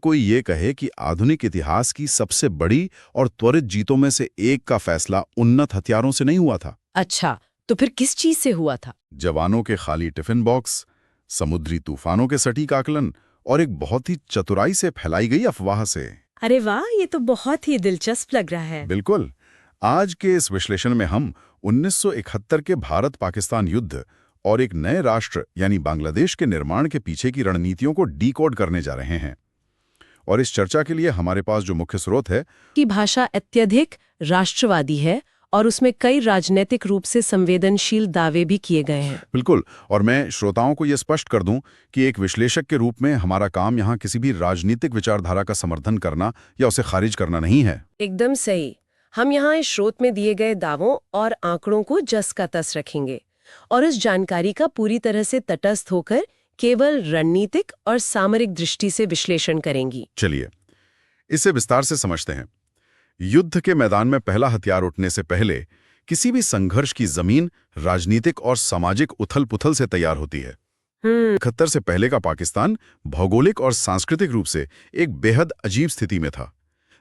कोई ये कहे कि आधुनिक इतिहास की सबसे बड़ी और त्वरित जीतों में से एक का फैसला उन्नत हथियारों से नहीं हुआ था। अच्छा, तो फिर किस चीज से हुआ था? जवानों के खाली टिफिन बॉक्स, समुद्री तूफानों के सटीक आकलन और एक बहुत ही चतुराई से फैलाई गई अफवाह से। अरे वाह, ये तो बहुत ही दिलचस्प लग रहा है। बिल्कुल। आज के इस विश्लेषण में हम 1971 के भारत-पाकिस्तान युद्ध और एक नए राष्ट्र यानी बांग्लादेश के निर्माण के पीछे की रणनीतियों को डीकोड करने जा रहे हैं। और इस चर्चा के लिए हमारे पास जो मुख्य स्रोत है की भाषा अत्यधिक राष्ट्रवादी है और उसमें कई राजनीतिक रूप से संवेदनशील दावे भी किए गए हैं। बिल्कुल। और मैं श्रोताओं को यह स्पष्ट कर दूं कि एक विश्लेषक के रूप में हमारा काम यहाँ किसी भी राजनीतिक विचारधारा का समर्थन करना या उसे खारिज करना नहीं है। एकदम सही। हम यहाँ इस स्रोत में दिए गए दावों और आंकड़ों को जस का तस रखेंगे और इस जानकारी का पूरी तरह से तटस्थ होकर केवल रणनीतिक और सामरिक दृष्टि से विश्लेषण करेंगी। चलिए इसे विस्तार से समझते हैं। युद्ध के मैदान में पहला हथियार उठने से पहले किसी भी संघर्ष की जमीन राजनीतिक और सामाजिक उथल-पुथल से तैयार होती है। 71 से पहले का पाकिस्तान भौगोलिक और सांस्कृतिक रूप से एक बेहद अजीब स्थिति में था।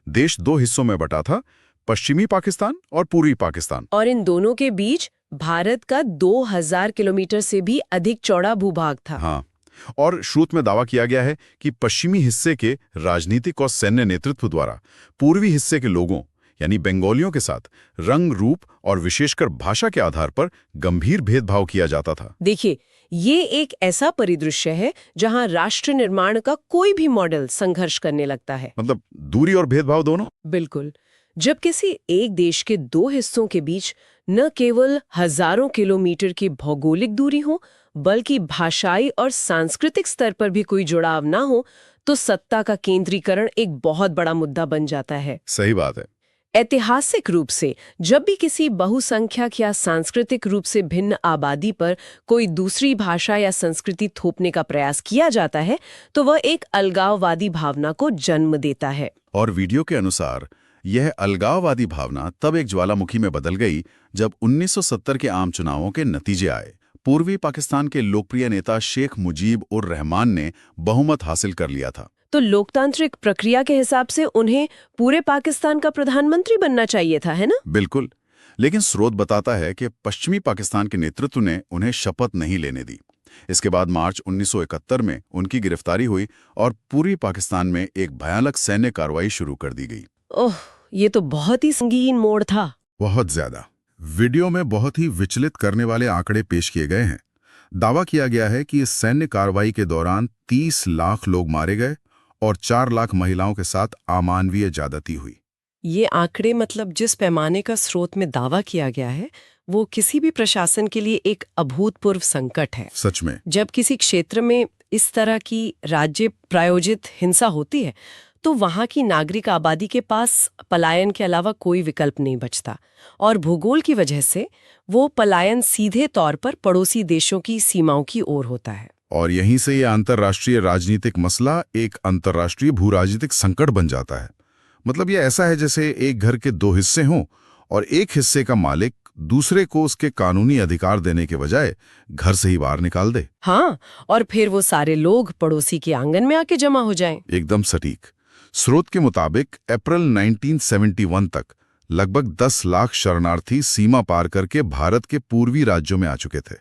देश दो हिस्सों में बटा था, पश्चिमी पाकिस्तान और पूर्वी पाकिस्तान। और इन दोनों के बीच भारत का 2000 किलोमीटर से भी अधिक चौड़ा भूभाग था। हाँ, और श्रुत में दावा किया गया है कि पश्चिमी हिस्से के राजनीतिक और सैन्य नेतृत्व द्वारा पूर्वी हिस्से के लोगों यानी बंगालियों के साथ रंग, रूप और विशेषकर भाषा के आधार पर गंभीर भेदभाव किया जाता था। देखिए, ये एक ऐसा परिदृश्य है जहां राष्ट्र निर्माण का कोई भी मॉडल संघर्ष करने लगता है। मतलब दूरी और भेदभाव दोनों। बिल्कुल। जब किसी एक देश के दो हिस्सों के बीच न केवल हजारों किलोमीटर की भौगोलिक दूरी हो, बल्कि भाषाई और सांस्कृतिक स्तर पर भी कोई जुड़ाव ना हो, तो सत्ता का केंद्रीकरण एक बहुत बड़ा मुद्दा बन जाता है। सही बात है। ऐतिहासिक रूप से जब भी किसी बहुसंख्यक या सांस्कृतिक रूप से भिन्न आबादी पर कोई दूसरी भाषा या संस्कृति थोपने का प्रयास किया जाता है, तो वह एक अलगाववादी भावना को जन्म देता है। और वीडियो के अनुसार यह अलगाववादी भावना तब एक ज्वालामुखी में बदल गई जब 1970 के आम चुनावों के नतीजे आए। पूर्वी पाकिस्तान के लोकप्रिय नेता शेख मुजीब उर रहमान ने बहुमत हासिल कर लिया था। तो लोकतांत्रिक प्रक्रिया के हिसाब से उन्हें पूरे पाकिस्तान का प्रधानमंत्री बनना चाहिए था, है ना? बिल्कुल। लेकिन स्रोत बताता है कि पश्चिमी पाकिस्तान के नेतृत्व ने उन्हें शपथ नहीं लेने दी। इसके बाद मार्च 1971 में उनकी गिरफ्तारी हुई और पूर्वी पाकिस्तान में एक भयानक सैन्य कार्रवाई शुरू कर दी गई। ओह, ये तो बहुत ही संगीन मोड़ था। बहुत ज्यादा। वीडियो में बहुत ही विचलित करने वाले आंकड़े पेश किए गए हैं। दावा किया गया है कि इस सैन्य कार्रवाई के दौरान 30 लाख लोग मारे गए और 4 लाख महिलाओं के साथ अमानवीय ज्यादती हुई। ये आंकड़े मतलब जिस पैमाने का स्रोत में दावा किया गया है, वो किसी भी प्रशासन के लिए एक अभूतपूर्व संकट है। सच में। जब किसी क्षेत्र में इस तरह की राज्य प्रायोजित हिंसा होती है, तो वहाँ की नागरिक आबादी के पास पलायन के अलावा कोई विकल्प नहीं बचता और भूगोल की वजह से वो पलायन सीधे तौर पर पड़ोसी देशों की सीमाओं की ओर होता है। और यहीं से ये अंतर्राष्ट्रीय राजनीतिक मसला एक अंतर्राष्ट्रीय भू-राजनीतिक संकट बन जाता है। मतलब ये ऐसा है जैसे एक घर के दो हिस्से हों और एक हिस्से का मालिक दूसरे को उसके कानूनी अधिकार देने के बजाय घर से ही बाहर निकाल दे। हाँ, और फिर वो सारे लोग पड़ोसी के आंगन में आके जमा हो जाएं। एकदम सटीक। स्रोत के मुताबिक अप्रैल 1971 तक लगभग 10 लाख शरणार्थी सीमा पार करके भारत के पूर्वी राज्यों में आ चुके थे।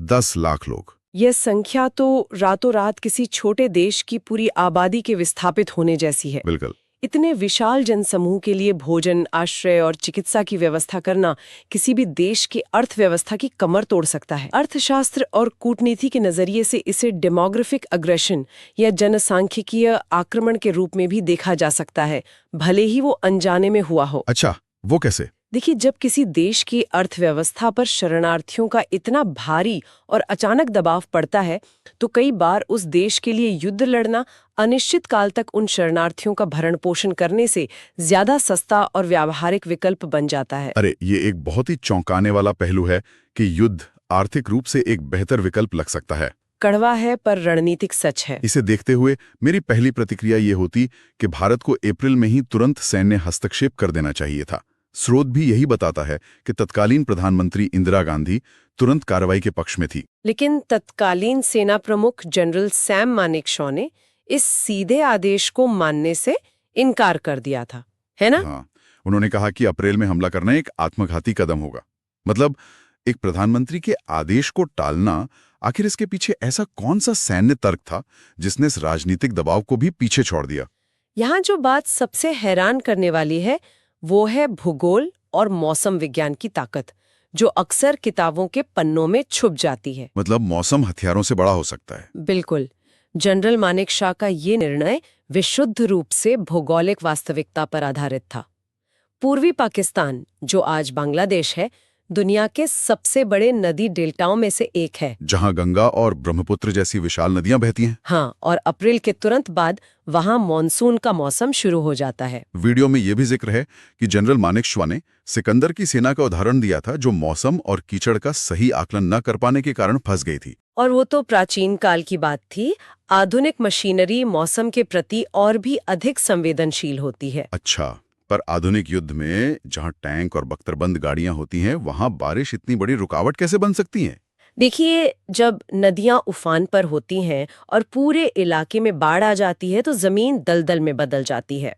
10 लाख लोग। यह संख्या तो रातों रात किसी छोटे देश की पूरी आबादी के विस्थापित होने जैसी है। बिल्कुल। इतने विशाल जनसमूह के लिए भोजन, आश्रय और चिकित्सा की व्यवस्था करना किसी भी देश की अर्थव्यवस्था की कमर तोड़ सकता है। अर्थशास्त्र और कूटनीति के नजरिए से इसे डेमोग्राफिक अग्रेशन या जनसांख्यिकीय आक्रमण के रूप में भी देखा जा सकता है, भले ही वो अनजाने में हुआ हो। अच्छा, वो कैसे? देखिए, जब किसी देश की अर्थव्यवस्था पर शरणार्थियों का इतना भारी और अचानक दबाव पड़ता है, तो कई बार उस देश के लिए युद्ध लड़ना अनिश्चित काल तक उन शरणार्थियों का भरण पोषण करने से ज्यादा सस्ता और व्यावहारिक विकल्प बन जाता है। अरे, ये एक बहुत ही चौंकाने वाला पहलू है कि युद्ध आर्थिक रूप से एक बेहतर विकल्प लग सकता है। कड़वा है पर रणनीतिक सच है। इसे देखते हुए मेरी पहली प्रतिक्रिया ये होती कि भारत को अप्रैल में ही तुरंत सैन्य हस्तक्षेप कर देना चाहिए था। स्रोत भी यही बताता है कि तत्कालीन प्रधानमंत्री इंदिरा गांधी तुरंत कार्रवाई के पक्ष में थी। लेकिन तत्कालीन सेना प्रमुख जनरल सैम मानेकशॉ ने इस सीधे आदेश को मानने से इनकार कर दिया था, है ना? हाँ, उन्होंने कहा कि अप्रैल में हमला करना एक आत्मघाती कदम होगा। मतलब एक प्रधानमंत्री के आदेश को टालना, आखिर इसके पीछे ऐसा कौन सा सैन्य तर्क था जिसने इस राजनीतिक दबाव को भी पीछे छोड़ दिया? यहाँ जो बात सबसे हैरान करने वाली है वो है भूगोल और मौसम विज्ञान की ताकत, जो अक्सर किताबों के पन्नों में छुप जाती है। मतलब मौसम हथियारों से बड़ा हो सकता है। बिल्कुल। जनरल मानेकशॉ का ये निर्णय विशुद्ध रूप से भौगोलिक वास्तविकता पर आधारित था। पूर्वी पाकिस्तान, जो आज बांग्लादेश है, दुनिया के सबसे बड़े नदी डेल्टाओं में से एक है, जहां गंगा और ब्रह्मपुत्र जैसी विशाल नदियां बहती हैं। हाँ, और अप्रैल के तुरंत बाद वहां मॉनसून का मौसम शुरू हो जाता है। वीडियो में यह भी जिक्र है कि जनरल मानेकशॉ ने सिकंदर की सेना का उदाहरण दिया था, जो मौसम और कीचड़ का सही आकलन न कर पाने के कारण फंस गई थी। और वो तो प्राचीन काल की बात थी। आधुनिक मशीनरी मौसम के प्रति और भी अधिक संवेदनशील होती है। अच्छा, पर आधुनिक युद्ध में जहां टैंक और बख्तरबंद गाड़ियां होती हैं, वहां बारिश इतनी बड़ी रुकावट कैसे बन सकती है? देखिए, जब नदियां उफान पर होती हैं और पूरे इलाके में बाढ़ आ जाती है तो जमीन दलदल में बदल जाती है।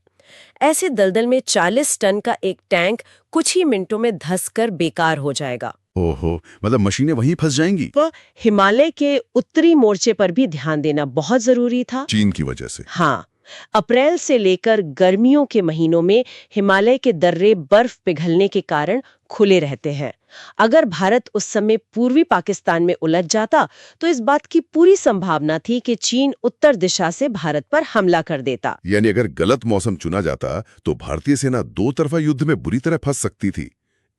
ऐसे दलदल में 40 टन का एक टैंक कुछ ही मिनटों में धंसकर बेकार हो जाएगा। ओहो, मतलब मशीनें वहीं फंस जाएंगी। वह हिमालय के उत्तरी मोर्चे पर भी ध्यान देना बहुत जरूरी था। चीन की वजह से। हाँ, अप्रैल से लेकर गर्मियों के महीनों में हिमालय के दर्रे बर्फ पिघलने के कारण खुले रहते हैं। अगर भारत उस समय पूर्वी पाकिस्तान में उलझ जाता तो इस बात की पूरी संभावना थी कि चीन उत्तर दिशा से भारत पर हमला कर देता। यानी अगर गलत मौसम चुना जाता तो भारतीय सेना दो तरफा युद्ध में बुरी तरह फंस सकती थी।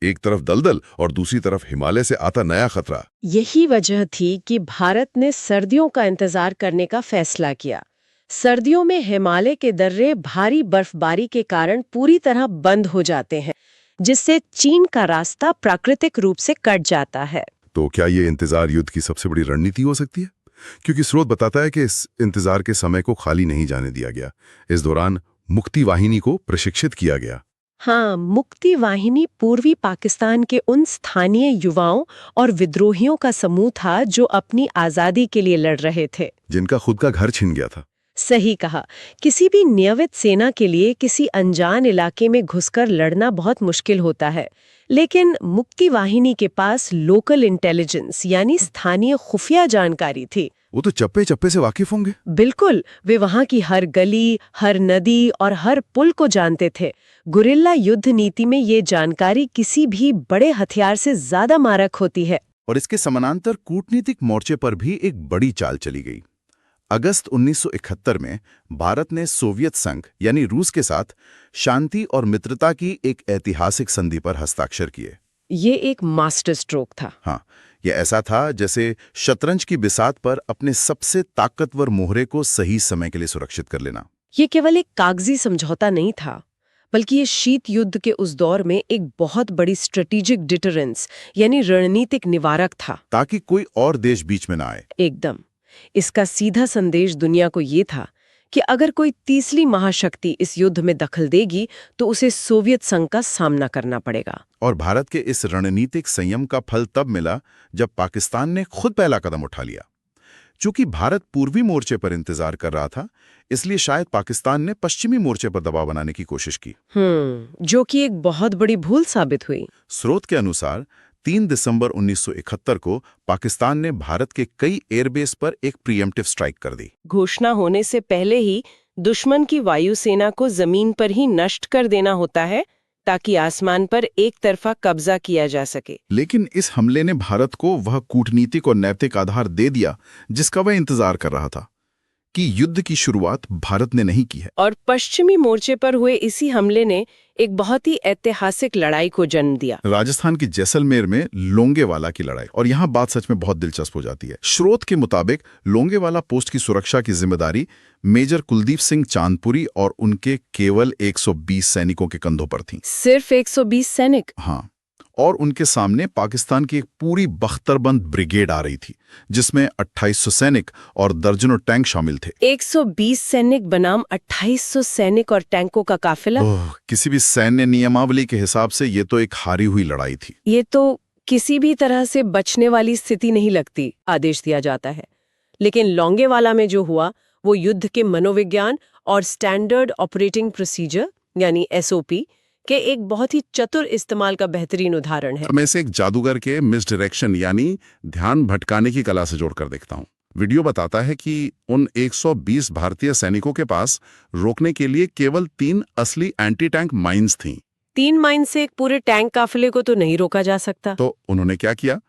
एक तरफ दलदल और दूसरी तरफ हिमालय से आता नया खतरा। यही वजह थी कि भारत ने सर्दियों का इंतजार करने का फैसला किया। सर्दियों में हिमालय के दर्रे भारी बर्फबारी के कारण पूरी तरह बंद हो जाते हैं, जिससे चीन का रास्ता प्राकृतिक रूप से कट जाता है। तो क्या ये इंतजार युद्ध की सबसे बड़ी रणनीति हो सकती है? क्योंकि स्रोत बताता है कि इस इंतजार के समय को खाली नहीं जाने दिया गया। इस दौरान मुक्ति वाहिनी को प्रशिक्षित किया गया। हाँ, मुक्ति वाहिनी पूर्वी पाकिस्तान के उन स्थानीय युवाओं और विद्रोहियों का समूह था जो अपनी आजादी के लिए लड़ रहे थे, जिनका खुद का घर छिन गया था। सही कहा। किसी भी नियमित सेना के लिए किसी अनजान इलाके में घुसकर लड़ना बहुत मुश्किल होता है, लेकिन मुक्ति वाहिनी के पास लोकल इंटेलिजेंस यानी स्थानीय खुफिया जानकारी थी। वो तो चप्पे चप्पे से वाकिफ होंगे। बिल्कुल, वे वहां की हर गली, हर नदी और हर पुल को जानते थे। गुरिल्ला युद्ध नीति में ये जानकारी किसी भी बड़े हथियार से ज्यादा मारक होती है। और इसके समानांतर कूटनीतिक मोर्चे पर भी एक बड़ी चाल चली गई। अगस्त 1971 में भारत ने सोवियत संघ यानी रूस के साथ शांति और मित्रता की एक ऐतिहासिक संधि पर हस्ताक्षर किए। ये एक मास्टर स्ट्रोक था। हाँ, यह ऐसा था जैसे शतरंज की बिसात पर अपने सबसे ताकतवर मोहरे को सही समय के लिए सुरक्षित कर लेना। ये केवल एक कागजी समझौता नहीं था, बल्कि ये शीत युद्ध के उस दौर में एक बहुत बड़ी स्ट्रेटेजिक डिटरेंस यानी रणनीतिक निवारक था, ताकि कोई और देश बीच में ना आए। एकदम। इसका सीधा संदेश दुनिया को ये था कि अगर कोई तीसरी महाशक्ति इस युद्ध में दखल देगी तो उसे सोवियत संघ का सामना करना पड़ेगा। और भारत के इस रणनीतिक संयम का फल तब मिला जब पाकिस्तान ने खुद पहला कदम उठा लिया। चूंकि भारत पूर्वी मोर्चे पर इंतजार कर रहा था, इसलिए शायद पाकिस्तान ने पश्चिमी मोर्चे पर दबाव बनाने की कोशिश की। जो कि एक बहुत बड़ी भूल साबित हुई। स्रोत के अनुसार 3 दिसंबर 1971 को पाकिस्तान ने भारत के कई एयरबेस पर एक प्रीएम्प्टिव स्ट्राइक कर दी। घोषणा होने से पहले ही दुश्मन की वायुसेना को जमीन पर ही नष्ट कर देना होता है ताकि आसमान पर एक तरफा कब्जा किया जा सके। लेकिन इस हमले ने भारत को वह कूटनीतिक और नैतिक आधार दे दिया जिसका वह इंतजार कर रहा था, कि युद्ध की शुरुआत भारत ने नहीं की है। और पश्चिमी मोर्चे पर हुए इसी हमले ने एक बहुत ही ऐतिहासिक लड़ाई को जन्म दिया। राजस्थान की जैसलमेर में लोंगेवाला की लड़ाई। और यहाँ बात सच में बहुत दिलचस्प हो जाती है। स्रोत के मुताबिक लोंगेवाला पोस्ट की सुरक्षा की जिम्मेदारी मेजर कुलदीप सिंह चांदपुरी और उनके केवल 120 सैनिकों के कंधों पर थी। सिर्फ 120 सैनिक? हाँ, और उनके सामने पाकिस्तान की एक पूरी बख्तरबंद ब्रिगेड आ रही थी, जिसमें 2800 सैनिक और दर्जनों टैंक शामिल थे। 120 सैनिक बनाम 2800 सैनिक और टैंकों का काफिला। किसी भी सैन्य नियमावली के हिसाब से ये तो एक हारी हुई लड़ाई थी। ये तो किसी भी तरह से बचने वाली स्थिति नहीं लगती। आदेश दिया जाता है, लेकिन लोंगेवाला में जो हुआ वो युद्ध के मनोविज्ञान और स्टैंडर्ड ऑपरेटिंग प्रोसीजर यानी एसओपी के एक बहुत ही चतुर इस्तेमाल का बेहतरीन उदाहरण है। अब मैं इसे एक जादूगर के मिसडायरेक्शन यानी ध्यान भटकाने की कला से जोड़कर देखता हूँ। वीडियो बताता है कि उन 120 भारतीय सैनिकों के पास रोकने के लिए केवल 3 असली एंटी टैंक माइंस थीं। 3 माइन से एक पूरे टैंक काफिले को तो नहीं रोका जा सकता। तो उन्होंने क्या किया?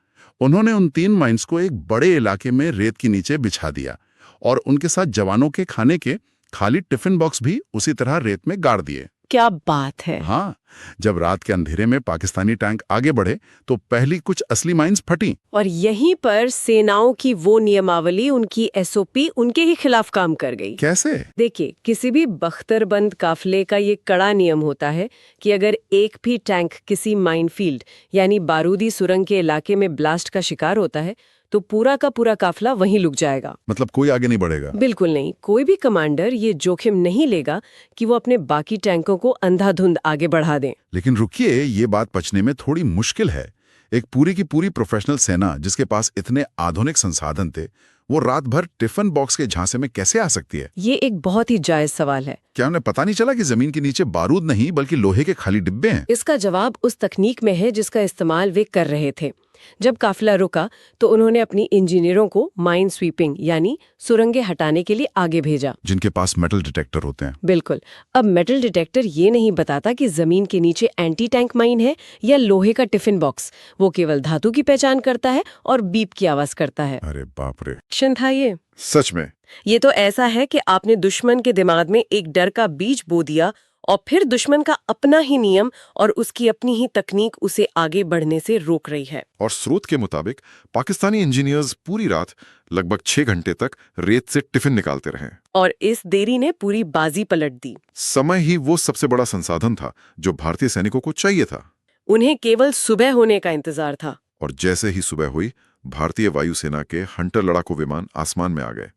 उन्होंने उन 3 माइंस को एक बड़े इलाके में रेत के नीचे बिछा दिया और उनके साथ जवानों के खाने के खाली टिफिन बॉक्स भी उसी तरह रेत में गाड़ दिए। क्या बात है। हाँ, जब रात के अंधेरे में पाकिस्तानी टैंक आगे बढ़े तो पहली कुछ असली माइंस फटी। और यहीं पर सेनाओं की वो नियमावली, उनकी एसओपी उनके ही खिलाफ काम कर गई। कैसे? देखिए, किसी भी बख्तरबंद काफिले का ये कड़ा नियम होता है कि अगर एक भी टैंक किसी माइनफील्ड यानी बारूदी सुरंग के इलाके में ब्लास्ट का शिकार होता है तो पूरा का पूरा काफिला वहीं रुक जाएगा। मतलब कोई आगे नहीं बढ़ेगा? बिल्कुल नहीं। कोई भी कमांडर ये जोखिम नहीं लेगा कि वो अपने बाकी टैंकों को अंधाधुंध आगे बढ़ा दें। लेकिन रुकिए, ये बात पचने में थोड़ी मुश्किल है। एक पूरी की पूरी प्रोफेशनल सेना जिसके पास इतने आधुनिक संसाधन थे, वो रात भर टिफिन बॉक्स के झांसे में कैसे आ सकती है? ये एक बहुत ही जायज सवाल है। क्या उन्हें पता नहीं चला कि जमीन के नीचे बारूद नहीं बल्कि लोहे के खाली डिब्बे हैं? इसका जवाब उस तकनीक में है जिसका इस्तेमाल वे कर रहे थे। जब काफिला रुका तो उन्होंने अपनी इंजीनियरों को माइन स्वीपिंग यानी सुरंगें हटाने के लिए आगे भेजा, जिनके पास मेटल डिटेक्टर होते हैं। बिल्कुल। अब मेटल डिटेक्टर ये नहीं बताता कि जमीन के नीचे एंटी टैंक माइन है या लोहे का टिफिन बॉक्स। वो केवल धातु की पहचान करता है और बीप की आवाज करता है। अरे बाप रे, एक्शन था ये। सच में। ये तो ऐसा है कि आपने दुश्मन के दिमाग में एक डर का बीज बो दिया और फिर दुश्मन का अपना ही नियम और उसकी अपनी ही तकनीक उसे आगे बढ़ने से रोक रही है। और स्रोत के मुताबिक पाकिस्तानी इंजीनियर्स पूरी रात लगभग 6 घंटे तक रेत से टिफिन निकालते रहे और इस देरी ने पूरी बाजी पलट दी। समय ही वो सबसे बड़ा संसाधन था जो भारतीय सैनिकों को चाहिए था। उन्हें केवल सुबह होने का इंतजार था। और जैसे ही सुबह हुई, भारतीय वायुसेना के हंटर लड़ाकू विमान आसमान में आ गए।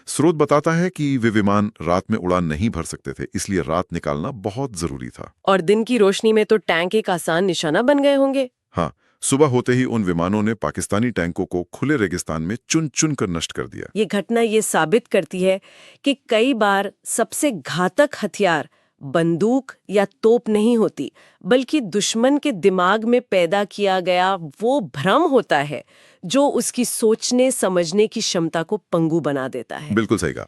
स्रोत बताता है कि वे विमान रात में उड़ान नहीं भर सकते थे, इसलिए रात निकालना बहुत जरूरी था। और दिन की रोशनी में तो टैंक एक आसान निशाना बन गए होंगे। हाँ, सुबह होते ही उन विमानों ने पाकिस्तानी टैंकों को खुले रेगिस्तान में चुन चुन कर नष्ट कर दिया। ये घटना ये साबित करती है कि कई बार सबसे घातक हथियार बंदूक या तोप नहीं होती, बल्कि दुश्मन के दिमाग में पैदा किया गया वो भ्रम होता है जो उसकी सोचने समझने की क्षमता को पंगु बना देता है। बिल्कुल सही कहा।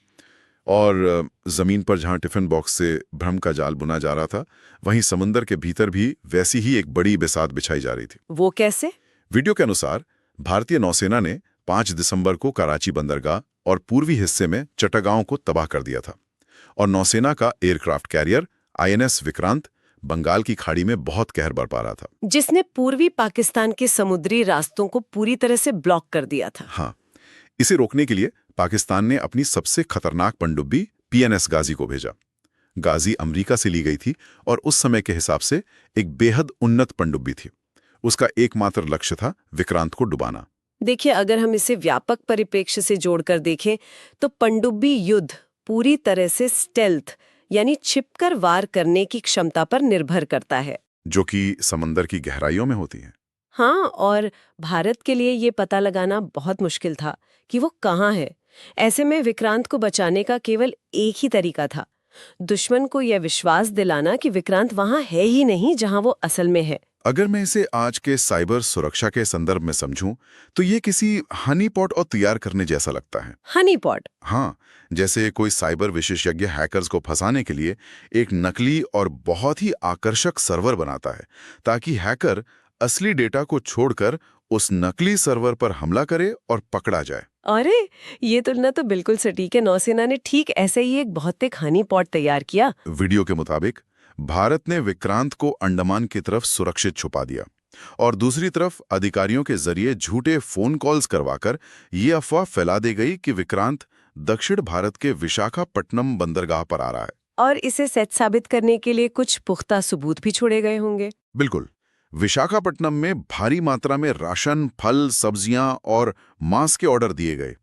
और जमीन पर जहां टिफिन बॉक्स से भ्रम का जाल बुना जा रहा था, वहीं समुंदर के भीतर भी वैसी ही एक बड़ी बिसात बिछाई जा रही थी। वो कैसे? वीडियो के अनुसार भारतीय नौसेना ने 5 दिसंबर को कराची बंदरगाह और पूर्वी हिस्से में चट्टागांव को तबाह कर दिया था। और नौसेना का aircraft carrier INS Vikrant Bengal की खाड़ी में बहुत कहर बरपा रहा था, जिसने पूर्वी पाकिस्तान के समुद्री रास्तों को पूरी तरह से ब्लॉक कर दिया था। हाँ, इसे रोकने के लिए पाकिस्तान ने अपनी सबसे खतरनाक पनडुब्बी पीएनएस गाजी को भेजा। गाजी अमेरिका से ली गई थी और उस समय के हिसाब से एक बेहद उन्नत पनडुब्बी थी। उसका एकमात्र लक्ष्य था विक्रांत को डुबाना। देखिए, अगर हम इसे व्यापक परिप्रेक्ष्य से जोड़कर देखें तो पनडुब्बी युद्ध पूरी तरह से स्टेल्थ यानी छिपकर वार करने की क्षमता पर निर्भर करता है, जो कि समंदर की गहराइयों में होती है। हाँ, और भारत के लिए ये पता लगाना बहुत मुश्किल था कि वो कहाँ है। ऐसे में विक्रांत को बचाने का केवल एक ही तरीका था, दुश्मन को यह विश्वास दिलाना कि विक्रांत वहाँ है ही नहीं जहाँ वो असल में है। अगर मैं इसे आज के साइबर सुरक्षा के संदर्भ में समझूं, तो ये किसी हनी पॉट और तैयार करने जैसा लगता है। हनी पॉट? हाँ, जैसे कोई साइबर विशेषज्ञ हैकर्स को फंसाने के लिए एक नकली और बहुत ही आकर्षक सर्वर बनाता है, ताकि हैकर असली डेटा को छोड़कर उस नकली सर्वर पर हमला करे और पकड़ा जाए। अरे, ये तुलना तो बिल्कुल सटीक है। नौसेना ने ठीक ऐसे ही एक भौतिक हनी पॉट तैयार किया। वीडियो के मुताबिक भारत ने विक्रांत को अंडमान की तरफ सुरक्षित छुपा दिया और दूसरी तरफ अधिकारियों के जरिए झूठे फोन कॉल्स करवाकर ये अफवाह फैला दी गई कि विक्रांत दक्षिण भारत के विशाखापट्टनम बंदरगाह पर आ रहा है। और इसे सच साबित करने के लिए कुछ पुख्ता सबूत भी छोड़े गए होंगे। बिल्कुल। विशाखापट्टनम में भारी मात्रा में राशन, फल, सब्जियां और मांस के ऑर्डर दिए गए।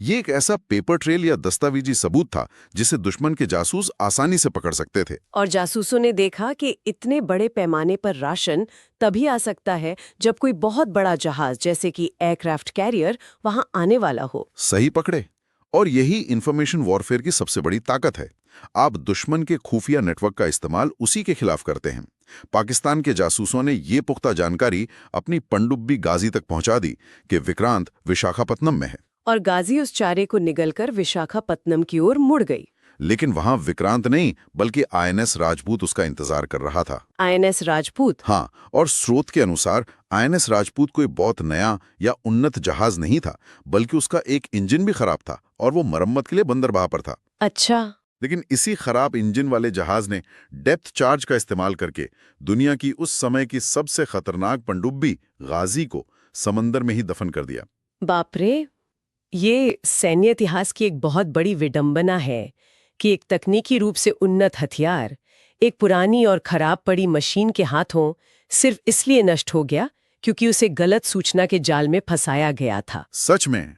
ये एक ऐसा पेपर ट्रेल या दस्तावेजी सबूत था जिसे दुश्मन के जासूस आसानी से पकड़ सकते थे। और जासूसों ने देखा कि इतने बड़े पैमाने पर राशन तभी आ सकता है जब कोई बहुत बड़ा जहाज जैसे कि एयरक्राफ्ट कैरियर वहां आने वाला हो। सही पकड़े। और यही इंफॉर्मेशन वॉरफेयर की सबसे बड़ी ताकत है। आप दुश्मन के खुफिया नेटवर्क का इस्तेमाल उसी के खिलाफ करते हैं। पाकिस्तान के जासूसों ने ये पुख्ता जानकारी अपनी पनडुब्बी गाजी तक पहुंचा दी कि विक्रांत विशाखापत्तनम में है। और गाजी उस चारे को निगलकर विशाखापत्तनम की ओर मुड़ गई। लेकिन वहां विक्रांत नहीं बल्कि आईएनएस राजपूत उसका इंतजार कर रहा था। आईएनएस राजपूत? हाँ, और स्रोत के अनुसार आईएनएस राजपूत कोई बहुत नया या उन्नत जहाज नहीं था, बल्कि उसका एक इंजन भी खराब था और वो मरम्मत के लिए बंदरगाह पर था। अच्छा। लेकिन इसी खराब इंजन वाले जहाज ने डेप्थ चार्ज का इस्तेमाल करके दुनिया की उस समय की सबसे खतरनाक पनडुब्बी गाजी को समंदर में ही दफन कर दिया। बाप रे, ये सैन्य इतिहास की एक बहुत बड़ी विडंबना है कि एक तकनीकी रूप से उन्नत हथियार एक पुरानी और खराब पड़ी मशीन के हाथों सिर्फ इसलिए नष्ट हो गया क्योंकि उसे गलत सूचना के जाल में फंसाया गया था। सच में।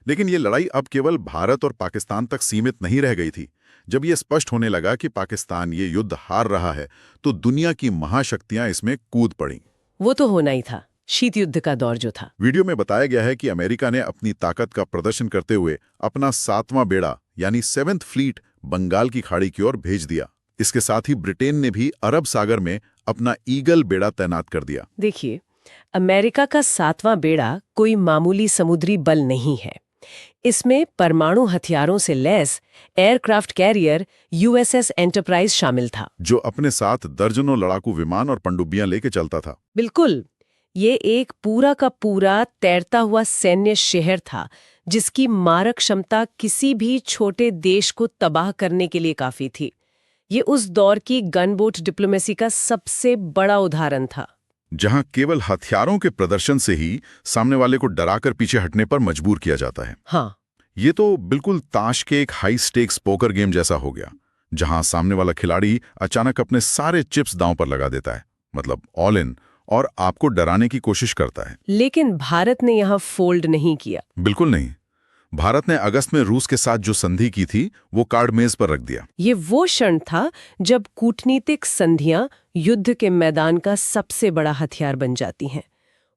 लेकिन ये लड़ाई अब केवल भारत और पाकिस्तान तक सीमित नहीं रह गई थी। जब ये स्पष्ट होने लगा कि पाकिस्तान ये युद्ध हार रहा है तो दुनिया की महाशक्तियां इसमें कूद पड़ीं। वो तो होना ही था, शीत युद्ध का दौर जो था। वीडियो में बताया गया है कि अमेरिका ने अपनी ताकत का प्रदर्शन करते हुए अपना 7वां बेड़ा यानी 7th फ्लीट बंगाल की खाड़ी की ओर भेज दिया। इसके साथ ही ब्रिटेन ने भी अरब सागर में अपना ईगल बेड़ा तैनात कर दिया। देखिए, अमेरिका का 7वां बेड़ा कोई मामूली समुद्री बल नहीं है। इसमें परमाणु हथियारों से lace aircraft carrier USS enterprise शामिल था, जो अपने साथ दर्जनों लड़ाकू विमान और पनडुब्बियां लेके चलता था। बिल्कुल, ये एक पूरा का पूरा तैरता हुआ सैन्य शहर था जिसकी मारक क्षमता किसी भी छोटे देश को तबाह करने के लिए काफी थी। ये उस दौर की गनबोट डिप्लोमेसी का सबसे बड़ा उदाहरण था, जहां केवल हथियारों के प्रदर्शन से ही सामने वाले को डराकर पीछे हटने पर मजबूर किया जाता है। हाँ, ये तो बिल्कुल ताश के एक हाई स्टेक्स पोकर गेम जैसा हो गया, जहां सामने वाला खिलाड़ी अचानक अपने सारे चिप्स दांव पर लगा देता है, मतलब ऑल इन, और आपको डराने की कोशिश करता है। लेकिन भारत ने यहाँ फोल्ड नहीं किया। बिल्कुल नहीं। भारत ने अगस्त में रूस के साथ जो संधि की थी वो कार्ड मेज पर रख दिया। ये वो क्षण था जब कूटनीतिक संधियां युद्ध के मैदान का सबसे बड़ा हथियार बन जाती हैं।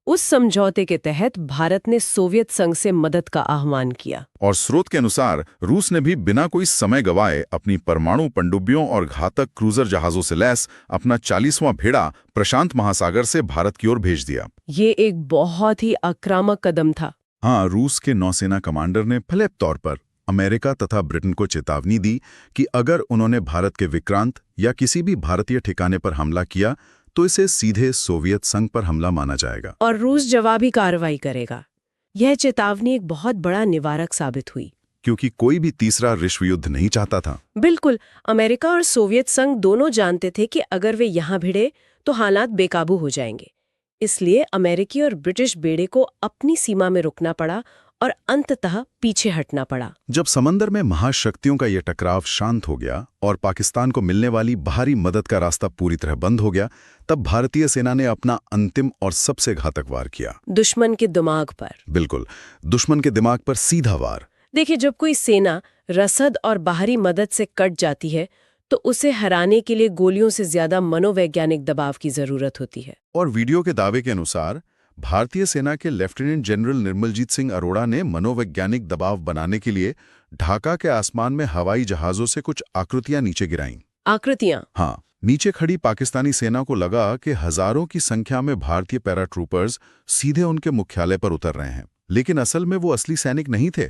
उस समझौते के तहत भारत ने सोवियत संघ से मदद का आह्वान किया। और स्रोत के अनुसार रूस ने भी बिना कोई समय गवाए अपनी परमाणु पनडुब्बियों और घातक क्रूजर जहाजों से लैस अपना 40वां भेड़ा प्रशांत महासागर से भारत की ओर भेज दिया। ये एक बहुत ही आक्रामक कदम था। हाँ, रूस के नौसेना कमांडर ने फैले तौर पर अमेरिका तथा ब्रिटेन को चेतावनी दी कि अगर उन्होंने भारत के विक्रांत या किसी भी भारतीय ठिकाने पर हमला किया तो इसे सीधे सोवियत संघ पर हमला माना जाएगा और रूस जवाबी कार्रवाई करेगा। यह चेतावनी एक बहुत बड़ा निवारक साबित हुई, क्योंकि कोई भी तीसरा विश्व युद्ध नहीं चाहता था। बिल्कुल, अमेरिका और सोवियत संघ दोनों जानते थे कि अगर वे यहाँ भिड़े तो हालात बेकाबू हो जाएंगे। इसलिए अमेरिकी और ब्रिटिश बेड़े को अपनी सीमा में रुकना पड़ा और अंततः पीछे हटना पड़ा। जब समंदर में महाशक्तियों का यह टकराव शांत हो गया और पाकिस्तान को मिलने वाली बाहरी मदद का रास्ता पूरी तरह बंद हो गया, तब भारतीय सेना ने अपना अंतिम और सबसे घातक वार किया। दुश्मन के दिमाग पर। बिल्कुल, दुश्मन के दिमाग पर सीधा वार। देखिए, जब कोई सेना रसद और बाहरी मदद से कट जाती है तो उसे हराने के लिए गोलियों से ज्यादा मनोवैज्ञानिक दबाव की जरूरत होती है। और वीडियो के दावे के अनुसार भारतीय सेना के लेफ्टिनेंट जनरल निर्मलजीत सिंह अरोड़ा ने मनोवैज्ञानिक दबाव बनाने के लिए ढाका के आसमान में हवाई जहाजों से कुछ आकृतियां नीचे गिराईं। आकृतियां? हाँ, नीचे खड़ी पाकिस्तानी सेना को लगा कि हजारों की संख्या में भारतीय पैराट्रूपर्स सीधे उनके मुख्यालय पर उतर रहे हैं, लेकिन असल में वो असली सैनिक नहीं थे।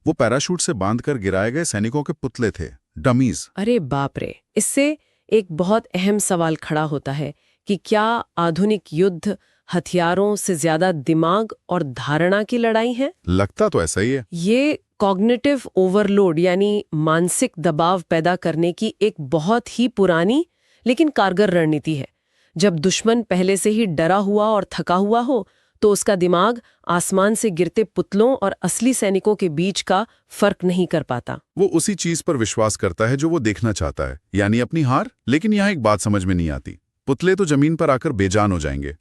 वो पैराशूट से बांधकर गिराए गए सैनिकों के पुतले थे, डमीज। अरे बाप रे! इससे एक बहुत अहम सवाल खड़ा होता है कि क्या आधुनिक युद्ध हथियारों से ज्यादा दिमाग और धारणा की लड़ाई है? लगता तो ऐसा ही है। ये कॉग्निटिव ओवरलोड यानी मानसिक दबाव पैदा करने की एक बहुत ही पुरानी लेकिन कारगर रणनीति है। जब दुश्मन पहले से ही डरा हुआ और थका हुआ हो तो उसका दिमाग आसमान से गिरते पुतलों और असली सैनिकों के बीच का फर्क नहीं कर पाता। वो उसी चीज पर विश्वास करता है जो वो देखना चाहता है, यानी अपनी हार। लेकिन यहाँ एक बात समझ में नहीं आती, पुतले तो जमीन पर आकर बेजान हो जाएंगे।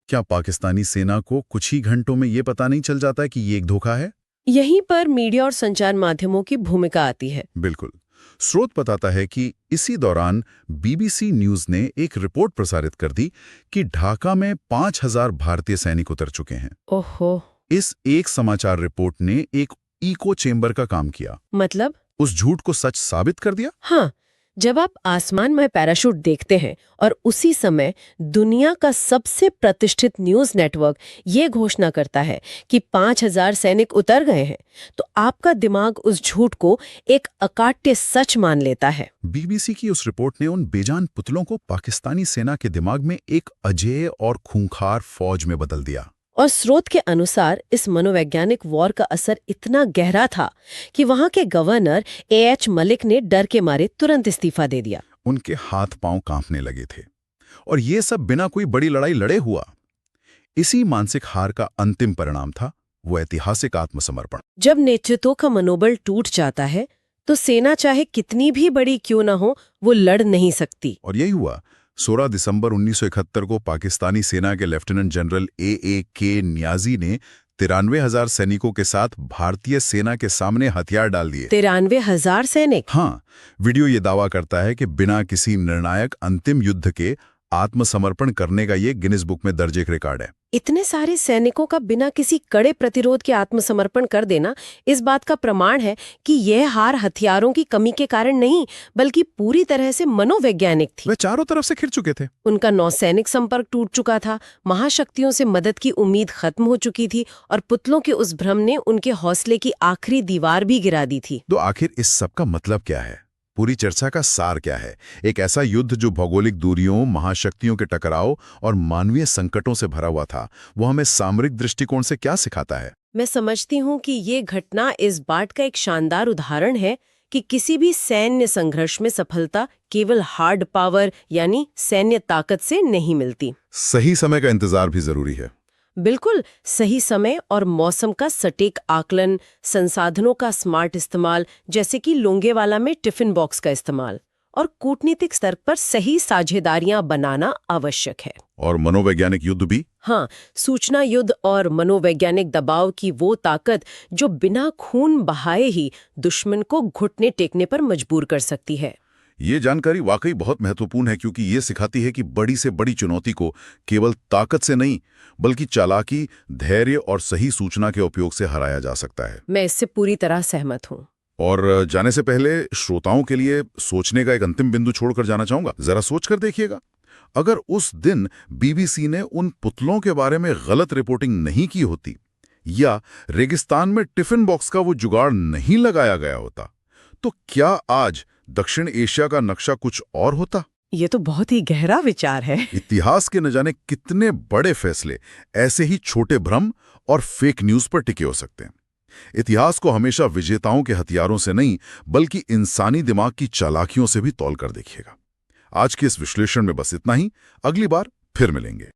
क्या पाकिस्तानी सेना को कुछ ही घंटों में ये पता नहीं चल जाता है कि ये एक धोखा है? यहीं पर मीडिया और संचार माध्यमों की भूमिका आती है। बिल्कुल। स्रोत बताता है कि इसी दौरान बीबीसी न्यूज ने एक रिपोर्ट प्रसारित कर दी कि ढाका में 5000 भारतीय सैनिक उतर चुके हैं। ओहो! इस एक समाचार रिपोर्ट ने एक इको चेंबर का काम किया। मतलब? उस झूठ को सच साबित कर दिया। हाँ, जब आप आसमान में पैराशूट देखते हैं और उसी समय दुनिया का सबसे प्रतिष्ठित न्यूज़ नेटवर्क ये घोषणा करता है कि 5000 सैनिक उतर गए हैं, तो आपका दिमाग उस झूठ को एक अकाट्य सच मान लेता है। बीबीसी की उस रिपोर्ट ने उन बेजान पुतलों को पाकिस्तानी सेना के दिमाग में एक अजेय और खूंखार फौज में बदल दिया। और स्रोत के अनुसार इस मनोवैज्ञानिक वॉर का असर इतना गहरा था कि वहां के गवर्नर एएच मलिक ने डर के मारे तुरंत इस्तीफा दे दिया। उनके हाथ पांव कांपने लगे थे। और ये सब बिना कोई बड़ी लड़ाई लड़े हुआ। इसी मानसिक हार का अंतिम परिणाम था वो ऐतिहासिक आत्मसमर्पण। जब नेतृत्व का मनोबल टूट जाता है तो सेना चाहे कितनी भी बड़ी क्यों न हो, वो लड़ नहीं सकती। और यही हुआ। 16 दिसंबर 1971 को पाकिस्तानी सेना के लेफ्टिनेंट जनरल ए.के. नियाजी ने 93,000 सैनिकों के साथ भारतीय सेना के सामने हथियार डाल दिए। 93,000 सैनिक? हाँ, वीडियो ये दावा करता है कि बिना किसी निर्णायक अंतिम युद्ध के आत्मसमर्पण करने का ये गिनीज बुक में दर्ज एक रिकॉर्ड है। इतने सारे सैनिकों का बिना किसी कड़े प्रतिरोध के आत्मसमर्पण कर देना इस बात का प्रमाण है कि यह हार हथियारों की कमी के कारण नहीं, बल्कि पूरी तरह से मनोवैज्ञानिक थी। वे चारों तरफ से घिर चुके थे। उनका नौसैनिक संपर्क टूट चुका था, महाशक्तियों से मदद की उम्मीद खत्म हो चुकी थी और पुतलों के उस भ्रम ने उनके हौसले की आखिरी दीवार भी गिरा दी थी। तो आखिर इस सब का मतलब क्या है? पूरी चर्चा का सार क्या है? एक ऐसा युद्ध जो भौगोलिक दूरियों, महाशक्तियों के टकराव और मानवीय संकटों से भरा हुआ था, वो हमें सामरिक दृष्टिकोण से क्या सिखाता है? मैं समझती हूँ कि ये घटना इस बात का एक शानदार उदाहरण है कि किसी भी सैन्य संघर्ष में सफलता केवल हार्ड पावर यानी सैन्य ताकत से नहीं मिलती। सही समय का इंतजार भी जरूरी है। बिल्कुल, सही समय और मौसम का सटीक आकलन, संसाधनों का स्मार्ट इस्तेमाल, जैसे कि लोंगेवाला में टिफिन बॉक्स का इस्तेमाल, और कूटनीतिक स्तर पर सही साझेदारियां बनाना आवश्यक है। और मनोवैज्ञानिक युद्ध भी? हाँ, सूचना युद्ध और मनोवैज्ञानिक दबाव की वो ताकत जो बिना खून बहाए ही दुश्मन को घुटने टेकने पर मजबूर कर सकती है। ये जानकारी वाकई बहुत महत्वपूर्ण है, क्योंकि ये सिखाती है कि बड़ी से बड़ी चुनौती को केवल ताकत से नहीं, बल्कि चालाकी, धैर्य और सही सूचना के उपयोग से हराया जा सकता है। मैं इससे पूरी तरह सहमत हूँ। और जाने से पहले श्रोताओं के लिए सोचने का एक अंतिम बिंदु छोड़कर जाना चाहूंगा। जरा सोचकर देखिएगा, अगर उस दिन बीबीसी ने उन पुतलों के बारे में गलत रिपोर्टिंग नहीं की होती या रेगिस्तान में टिफिन बॉक्स का वो जुगाड़ नहीं लगाया गया होता, तो क्या आज दक्षिण एशिया का नक्शा कुछ और होता? ये तो बहुत ही गहरा विचार है। इतिहास के न जाने कितने बड़े फैसले ऐसे ही छोटे भ्रम और फेक न्यूज पर टिके हो सकते हैं। इतिहास को हमेशा विजेताओं के हथियारों से नहीं, बल्कि इंसानी दिमाग की चालाकियों से भी तौल कर देखिएगा। आज के इस विश्लेषण में बस इतना ही। अगली बार फिर मिलेंगे।